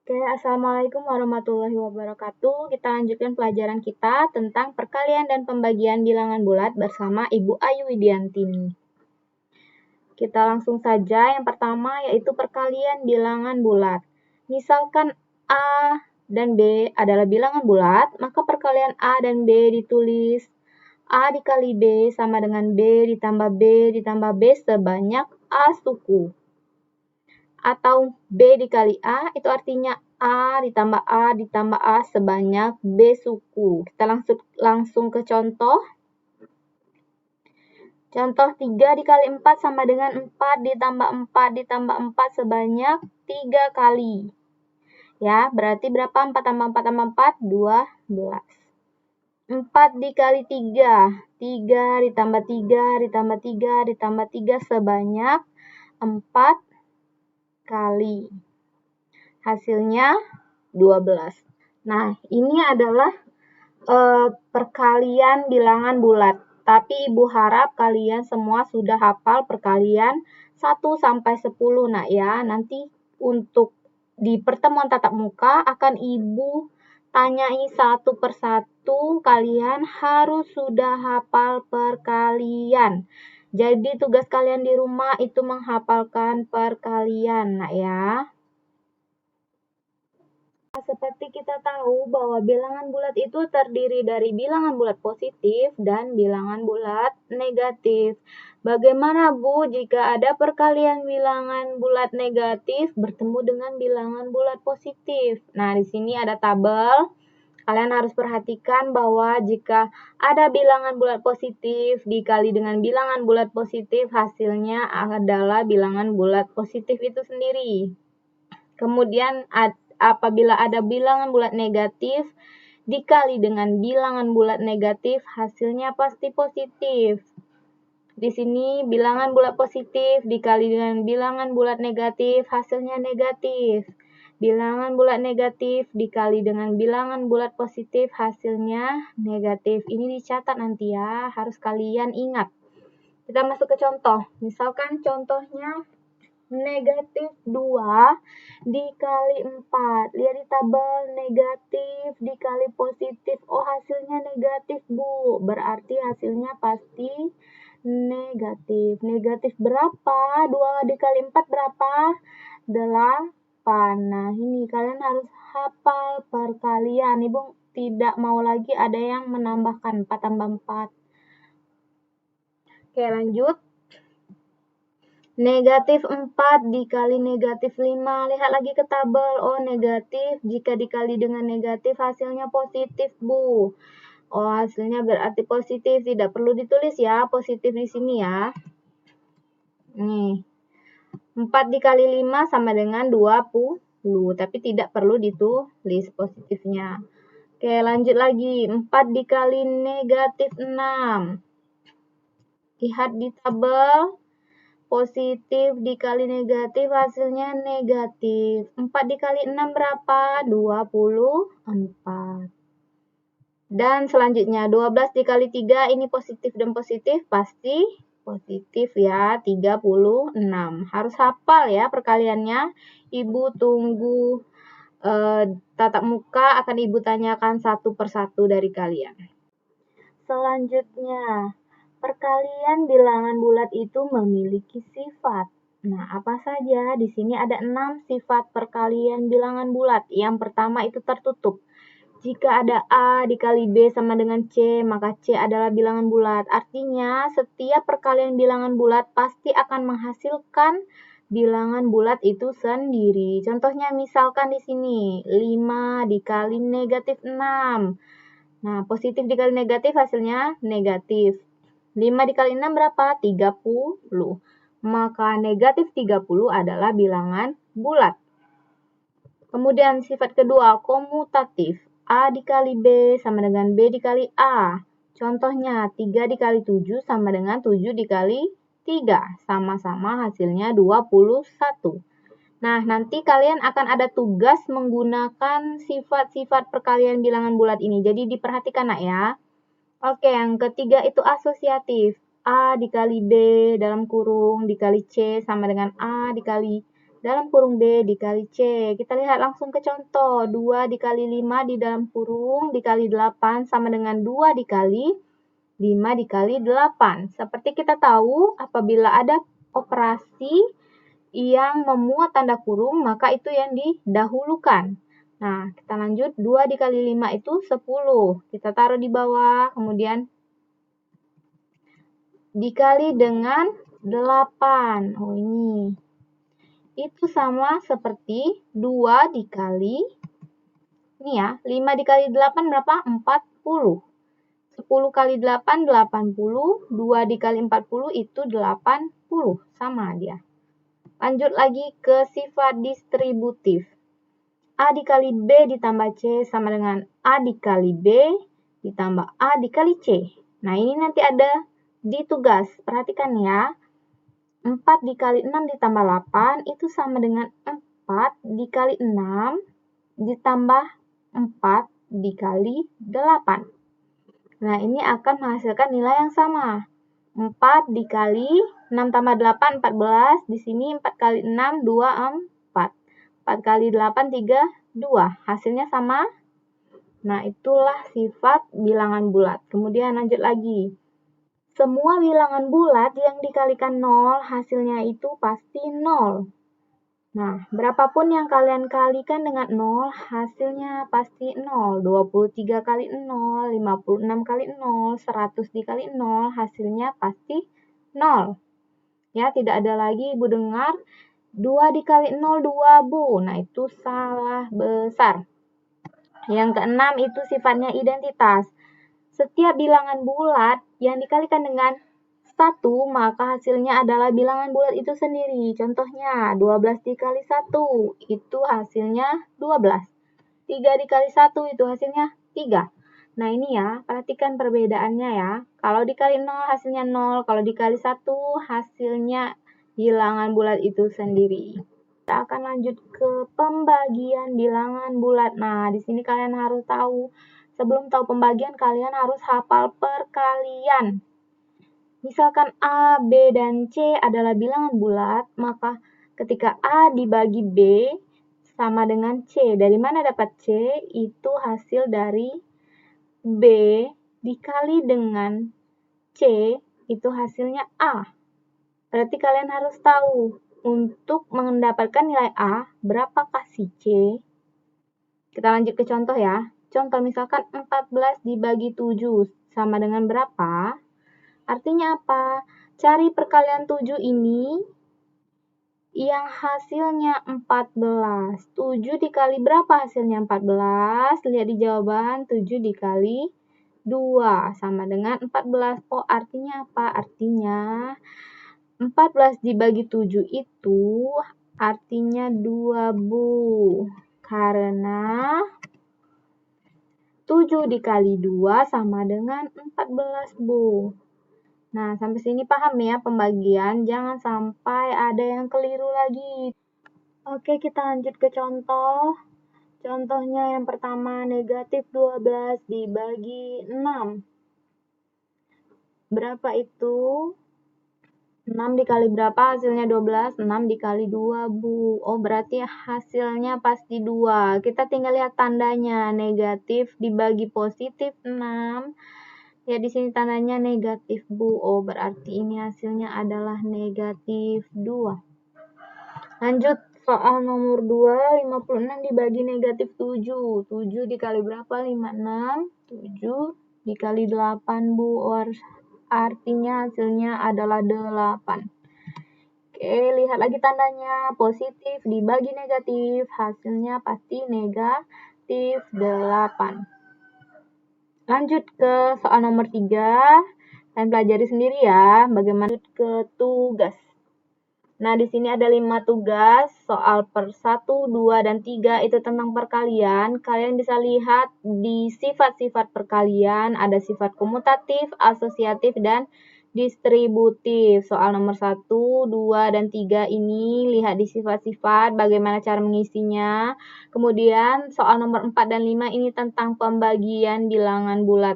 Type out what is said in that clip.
Oke, Assalamualaikum warahmatullahi wabarakatuh. Kita lanjutkan pelajaran kita tentang perkalian dan pembagian bilangan bulat bersama Ibu Ayu Widiantini. Kita langsung saja. Yang pertama yaitu perkalian bilangan bulat. Misalkan A dan B adalah bilangan bulat, maka perkalian A dan B ditulis A dikali B sama dengan B ditambah B sebanyak A suku. Atau B dikali A, itu artinya A ditambah A sebanyak B suku. Kita langsung ke contoh. Contoh 3 dikali 4 sama dengan 4 ditambah 4 sebanyak 3 kali. Ya, berarti berapa? 4 tambah 4 tambah 4, 12. 4 dikali 3, 3 ditambah 3 sebanyak 4 kali. Hasilnya 12. Nah, ini adalah perkalian bilangan bulat. Tapi Ibu harap kalian semua sudah hafal perkalian 1 sampai 10. Nah ya, nanti untuk di pertemuan tatap muka akan Ibu tanyai satu persatu, kalian harus sudah hafal perkalian. Jadi tugas kalian di rumah itu menghafalkan perkalian, nak ya. Seperti kita tahu bahwa bilangan bulat itu terdiri dari bilangan bulat positif dan bilangan bulat negatif. Bagaimana Bu jika ada perkalian bilangan bulat negatif bertemu dengan bilangan bulat positif? Nah, di sini ada tabel. Kalian harus perhatikan bahwa jika ada bilangan bulat positif dikali dengan bilangan bulat positif, hasilnya adalah bilangan bulat positif itu sendiri. Kemudian apabila ada bilangan bulat negatif dikali dengan bilangan bulat negatif, hasilnya pasti positif. Di sini bilangan bulat positif dikali dengan bilangan bulat negatif, hasilnya negatif. Bilangan bulat negatif dikali dengan bilangan bulat positif, hasilnya negatif. Ini dicatat nanti ya, harus kalian ingat. Kita masuk ke contoh. Misalkan contohnya negatif 2 dikali 4. Lihat di tabel, negatif dikali positif. Oh, hasilnya negatif, Bu. Berarti hasilnya pasti negatif. Negatif berapa? 2 dikali 4 berapa? 8. Nah, ini kalian harus hafal perkalian. Ibu tidak mau lagi ada yang menambahkan 4 tambah 4. Oke, lanjut. Negatif 4 dikali negatif 5. Lihat lagi ke tabel. Oh, negatif. Jika dikali dengan negatif, hasilnya positif, Bu. Oh, hasilnya berarti positif. Tidak perlu ditulis ya, positif di sini ya. Nih. 4 dikali 5 sama dengan 20. Tapi tidak perlu ditulis positifnya. Oke, lanjut lagi. 4 dikali negatif 6. Lihat di tabel. Positif dikali negatif, hasilnya negatif. 4 dikali 6 berapa? 24. Dan selanjutnya 12 dikali 3, ini positif dan positif, pasti positif ya, 36. Harus hafal ya perkaliannya. Ibu tunggu tatap muka, akan Ibu tanyakan satu persatu dari kalian. Selanjutnya, perkalian bilangan bulat itu memiliki sifat. Nah, apa saja? Di sini ada 6 sifat perkalian bilangan bulat. Yang pertama itu tertutup. Jika ada A dikali B sama dengan C, maka C adalah bilangan bulat. Artinya, setiap perkalian bilangan bulat pasti akan menghasilkan bilangan bulat itu sendiri. Contohnya misalkan di sini, 5 dikali negatif 6. Nah, positif dikali negatif hasilnya negatif. 5 dikali 6 berapa? 30. Maka negatif 30 adalah bilangan bulat. Kemudian sifat kedua, komutatif. A dikali B sama dengan B dikali A. Contohnya 3 dikali 7 sama dengan 7 dikali 3. Sama-sama hasilnya 21. Nah, nanti kalian akan ada tugas menggunakan sifat-sifat perkalian bilangan bulat ini. Jadi diperhatikan, nak ya. Oke, yang ketiga itu asosiatif. A dikali B dalam kurung dikali C sama dengan A dikali dalam kurung B dikali C. Kita lihat langsung ke contoh. 2 dikali 5 di dalam kurung dikali 8 sama dengan 2 dikali 5 dikali 8. Seperti kita tahu, apabila ada operasi yang memuat tanda kurung, maka itu yang didahulukan. Nah, kita lanjut. 2 dikali 5 itu 10. Kita taruh di bawah, kemudian dikali dengan 8. Oh, ini. Itu sama seperti 2 dikali, ini ya, 5 dikali 8 berapa? 40. 10 kali 8, 80. 2 dikali 40 itu 80. Sama dia. Lanjut lagi ke sifat distributif. A dikali B ditambah C sama dengan A dikali B ditambah A dikali C. Nah, ini nanti ada di tugas. Perhatikan ya. 4 dikali 6 ditambah 8 itu sama dengan 4 dikali 6 ditambah 4 dikali 8. Nah, ini akan menghasilkan nilai yang sama. 4 dikali 6 tambah 8, 14. Di sini 4 kali 6, 2, 4. 4 kali 8, 3, 2. Hasilnya sama. Nah, itulah sifat bilangan bulat. Kemudian lanjut lagi. Semua bilangan bulat yang dikalikan 0, hasilnya itu pasti 0. Nah, berapapun yang kalian kalikan dengan 0, hasilnya pasti 0. 23 kali 0, 56 kali 0, 100 dikali 0, hasilnya pasti 0. Ya, tidak ada lagi Ibu dengar 2 dikali 0, 2, Bu. Nah, itu salah besar. Yang keenam itu sifatnya identitas. Setiap bilangan bulat yang dikalikan dengan 1, maka hasilnya adalah bilangan bulat itu sendiri. Contohnya, 12 dikali 1, itu hasilnya 12. 3 dikali 1, itu hasilnya 3. Nah, ini ya, perhatikan perbedaannya ya. Kalau dikali 0, hasilnya 0. Kalau dikali 1, hasilnya bilangan bulat itu sendiri. Kita akan lanjut ke pembagian bilangan bulat. Nah, di sini kalian harus tahu. Sebelum tahu pembagian, kalian harus hafal perkalian. Misalkan A, B, dan C adalah bilangan bulat, maka ketika A dibagi B sama dengan C. Dari mana dapat C? Itu hasil dari B dikali dengan C, itu hasilnya A. Berarti kalian harus tahu, untuk mendapatkan nilai A, berapakah si C? Kita lanjut ke contoh ya. Contoh misalkan 14 dibagi 7 sama dengan berapa? Artinya apa? Cari perkalian 7 ini yang hasilnya 14. 7 dikali berapa hasilnya 14? Lihat di jawaban, 7 dikali 2 sama dengan 14. Oh, artinya apa? Artinya 14 dibagi 7 itu artinya 2, Bu. Karena 7 dikali 2 sama dengan 14, Bu. Nah, sampai sini paham ya pembagian. Jangan sampai ada yang keliru lagi. Oke, kita lanjut ke contoh. Contohnya yang pertama, negatif 12 dibagi 6. Berapa itu? 6 dikali berapa hasilnya 12? 6 dikali 2, Bu. Oh, berarti hasilnya pasti 2. Kita tinggal lihat tandanya. Negatif dibagi positif 6. Ya, di sini tandanya negatif, Bu. Oh, berarti ini hasilnya adalah negatif 2. Lanjut, soal nomor 2, 56 dibagi negatif 7. 7 dikali berapa? 56. 7 dikali 8, Bu. Artinya hasilnya adalah 8. Oke, lihat lagi tandanya. Positif dibagi negatif, hasilnya pasti negatif 8. Lanjut ke soal nomor 3. Kalian pelajari sendiri ya, bagaimana ke tugas. Nah, di sini ada 5 tugas, soal per 1, 2, dan 3 itu tentang perkalian. Kalian bisa lihat di sifat-sifat perkalian, ada sifat komutatif, asosiatif, dan distributif. Soal nomor 1, 2, dan 3 ini lihat di sifat-sifat, bagaimana cara mengisinya. Kemudian soal nomor 4 dan 5 ini tentang pembagian bilangan bulat.